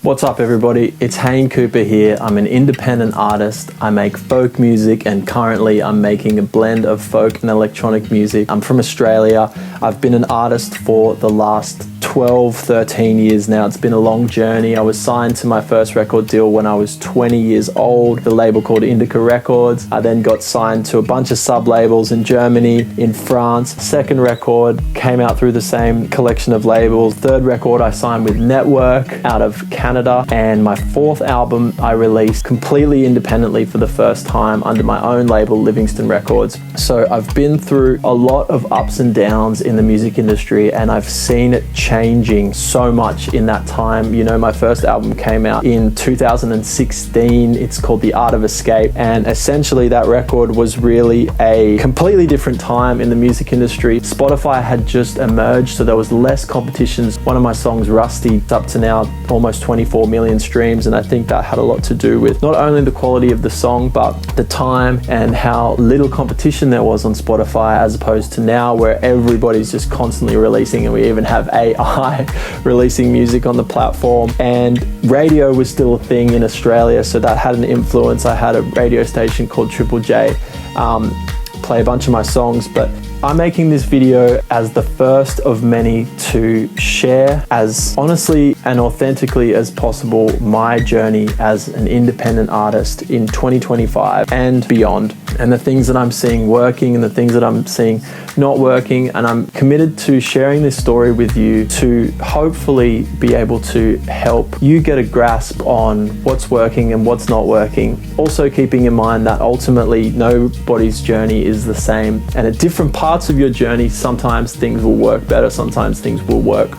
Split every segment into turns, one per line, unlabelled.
What's up everybody, it's Hein here. I'm an independent artist. I make folk music and currently I'm making a blend of folk and electronic music. I'm from Australia. I've been an artist for the last 13 years now. It's been a long journey. I was signed to my first record deal when I was 20 years old, the label called Indica Records. I then got signed to a bunch of sub-labels in Germany, in France. Second record came out through the same collection of labels. Third record I signed with Network out of Canada, and my fourth album I released completely independently for the first time under my own label, Livingston Records. So I've been through a lot of ups and downs in the music industry, and I've seen it changing so much in that time. You know, my first album came out in 2016. It's called The Art of Escape, and essentially that record was really a completely different time in the music industry. Spotify had just emerged, so there was less competitions. One of my songs, Rusty, up to now almost 24 million streams, and I think that had a lot to do with not only the quality of the song, but the time and how little competition there was on Spotify, as opposed to now where everybody's just constantly releasing, and we even have AI releasing music on the platform. And radio was still a thing in Australia, so that had an influence. I had a radio station called Triple J play a bunch of my songs, but I'm making this video as the first of many to share as honestly and authentically as possible my journey as an independent artist in 2025 and beyond, and the things that I'm seeing working and the things that I'm seeing not working. And I'm committed to sharing this story with you to hopefully be able to help you get a grasp on what's working and what's not working. Also keeping in mind that ultimately nobody's journey is the same, and at different parts of your journey, sometimes things will work better, sometimes things will work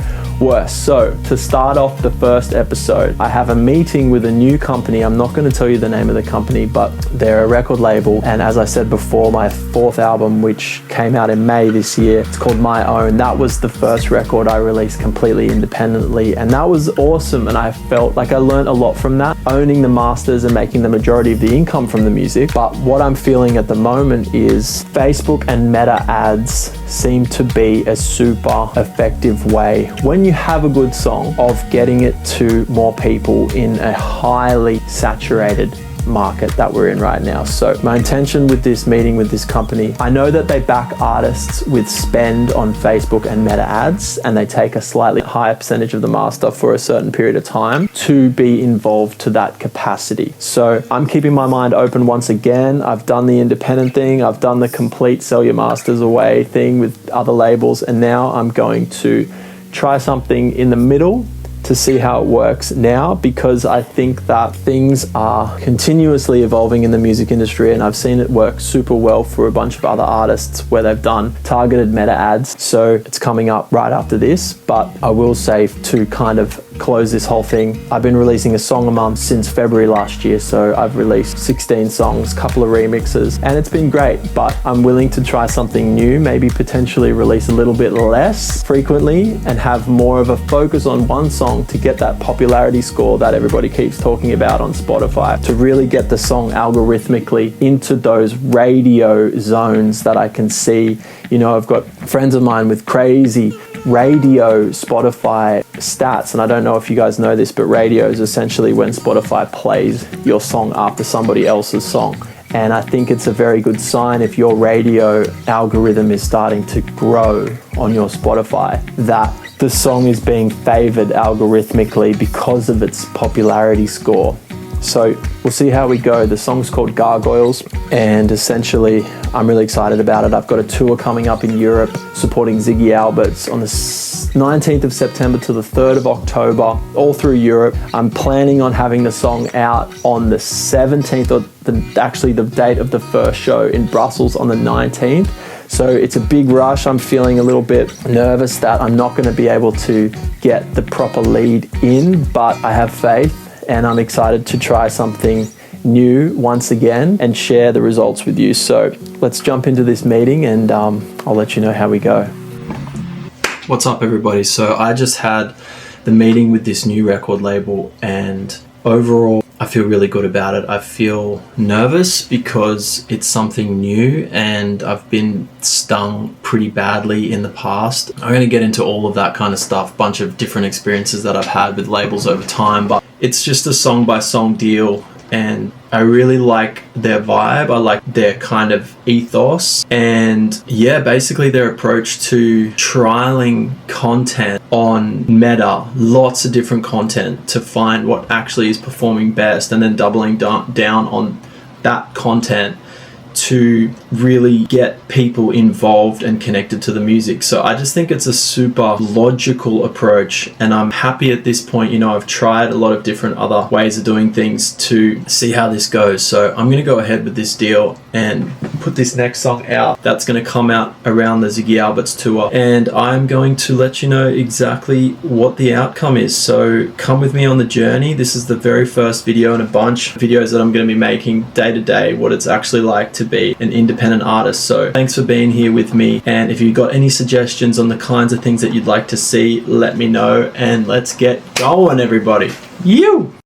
worse. So to start off the first episode, I have a meeting with a new company. I'm not going to tell you the name of the company, but they're a record label. And as I said before, my fourth album, which came out in May this year, it's called My Own. That was the first record I released completely independently, and that was awesome. And I felt like I learned a lot from that, owning the masters and making the majority of the income from the music. But what I'm feeling at the moment is Facebook and Meta ads seem to be a super effective way, when you have a good song, of getting it to more people in a highly saturated market that we're in right now. So my intention with this meeting with this company, I know that they back artists with spend on Facebook and Meta ads, and they take a slightly higher percentage of the master for a certain period of time to be involved to that capacity. So I'm keeping my mind open once again. I've done the independent thing, I've done the complete sell your masters away thing with other labels, and now I'm going to try something in the middle to see how it works now, because I think that things are continuously evolving in the music industry, and I've seen it work super well for a bunch of other artists where they've done targeted Meta ads. So it's coming up right after this, but I will say, to kind of close this whole thing, I've been releasing a song a month since February last year. So I've released 16 songs, couple of remixes, and it's been great. But I'm willing to try something new, maybe potentially release a little bit less frequently and have more of a focus on one song to get that popularity score that everybody keeps talking about on Spotify, to really get the song algorithmically into those radio zones that I can see. You know, I've got friends of mine with crazy radio Spotify stats, and I don't know if you guys know this, but radio is essentially when Spotify plays your song after somebody else's song. And I think it's a very good sign if your radio algorithm is starting to grow on your Spotify, that the song is being favored algorithmically because of its popularity score. So we'll see how we go. The song's called Gargoyles, and essentially I'm really excited about it. I've got a tour coming up in Europe supporting Ziggy Alberts on the 19th of September to the 3rd of October, all through Europe. I'm planning on having the song out on the 17th, or actually the date of the first show in Brussels on the 19th. So it's a big rush. I'm feeling a little bit nervous that I'm not going to be able to get the proper lead in, but I have faith, and I'm excited to try something new once again and share the results with you. So let's jump into this meeting, and I'll let you know how we go. What's up everybody? So I just had the meeting with this new record label, and overall I feel really good about it. I feel nervous because it's something new and I've been stung pretty badly in the past. I'm going to get into all of that kind of stuff, bunch of different experiences that I've had with labels over time, but it's just a song by song deal. And I really like their vibe. I like their kind of ethos and yeah, basically their approach to trialing content on Meta, lots of different content to find what actually is performing best and then doubling down on that content to really get people involved and connected to the music. So I just think it's a super logical approach and I'm happy at this point. You know, I've tried a lot of different other ways of doing things to see how this goes. So I'm going to go ahead with this deal and put this next song out. That's going to come out around the Ziggy Alberts tour and I'm going to let you know exactly what the outcome is. So come with me on the journey. This is the very first video in a bunch of videos that I'm going to be making day to day, what it's actually like to be an independent artist. So thanks for being here with me, and if you've got any suggestions on the kinds of things that you'd like to see, let me know and let's get going, everybody. You